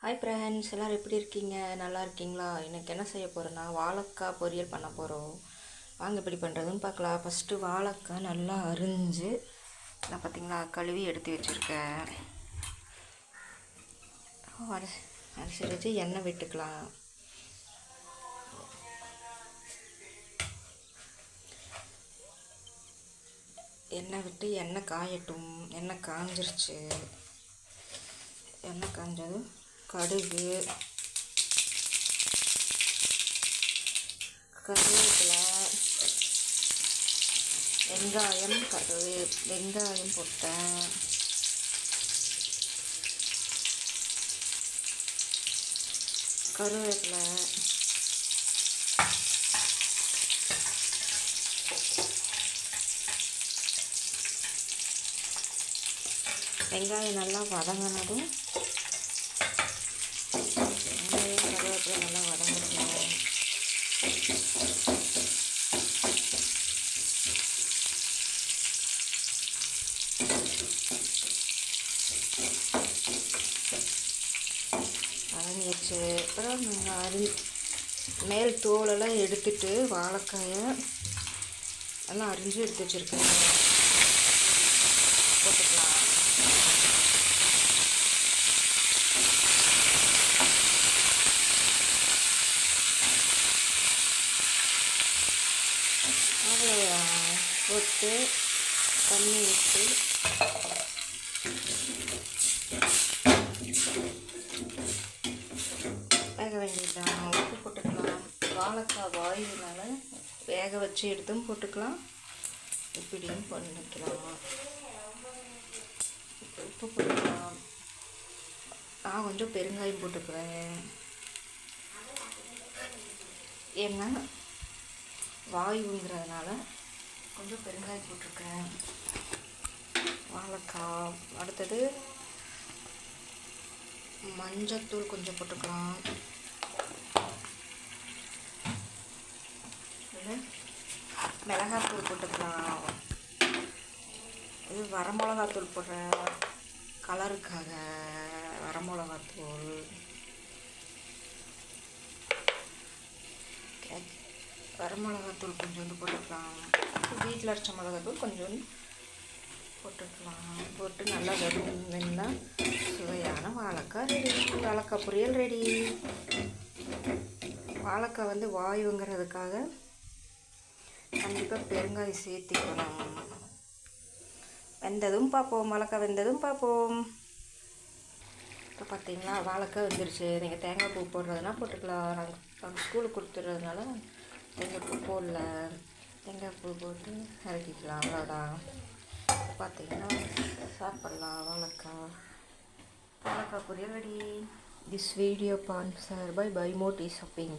Hi friends, எல்லோரும் எப்படி இருக்கீங்க? நல்லா இருக்கீங்களா? எனக்கு என்ன செய்ய போகிறேன்னா வாழைக்காய் பொரியல் பண்ண போகிறோம். வாங்க எப்படி பண்ணுறதுன்னு பார்க்கலாம். ஃபஸ்ட்டு வாழைக்காய் நல்லா அரிஞ்சு நான் பார்த்திங்களா கழுவி எடுத்து வச்சுருக்கேன். அரிசி வச்சு எண்ணெய் விட்டுக்கலாம். எண்ணெய் விட்டு எண்ணெய் காயட்டும். எண்ணெய் காஞ்சிருச்சு. எண்ணெய் காஞ்சதும் கடுகு, கருவேப்பிலை, வெங்காயம் போட்டேன். கருவேப்பிலை, வெங்காயம் நல்லா வதங்கினதும் கருவேப்பிலை நல்லா வதங்கிடணும். வதங்கிடுச்சு. அப்புறம் நாங்கள் மேல் தோலெல்லாம் எடுத்துட்டு வாழைக்காயை நல்லா அரிஞ்சு எடுத்து வச்சுருக்கேன். போட்டுக்கலாம். போட்டு தண்ணி ஊற்றி வேக வேண்டியதுதான். உப்பு போட்டுக்கலாம். வாழைக்காய் வாயுனால வேக வச்சு எடுத்தும் போட்டுக்கலாம், இப்படியும் பண்ணிக்கலாம். உப்பு போட்டுக்கலாம். நான் கொஞ்சம் பெருங்காயம் போட்டுக்குவேன். ஏன்னா வாயுங்கிறதுனால கொஞ்சம் பெருங்காயம் போட்டிருக்கேன். வாழைக்காய். அடுத்தது மஞ்சத்தூள் கொஞ்சம் போட்டுக்கலாம். மிளகாத்தூள் போட்டுக்கலாம். இது வரமிளகாத்தூள் போடுறேன், கலருக்காக வரமிளகாத்தூள். வரமிளகாத்தூள் கொஞ்சோண்டு போட்டுக்கலாம். வீட்டில் அரைச்ச மிளகாத்தூள் கொஞ்சோண்டு போட்டுக்கலாம். போட்டு நல்லா வெந்தா சுவையான வாழைக்காய் ரெடி. வாழைக்காய் பொரியல் ரெடி. வாழைக்காய் வாயுங்கிறதுக்காக கண்டிப்பாக பெருங்காயம் சேர்த்திக்கணும். வெந்ததும் பார்ப்போம். வாழைக்காய் வெந்ததும் பார்ப்போம். இப்போ பார்த்தீங்களா வாழைக்காய் வெந்துருச்சு. நீங்கள் தேங்காய் பூ போடுறதுனா போட்டுக்கலாம். நாங்கள் ஸ்கூலுக்கு கொடுத்துட்றதுனால தேங்காய் பூ போடல. தேங்காய் பூ போட்டு இறக்கிக்கலாம். அவ்வளோதான். பார்த்தீங்கன்னா சாப்பிட்லாம். வாழைக்காய் பொரியல் ready. This video sponsored by Moti shopping.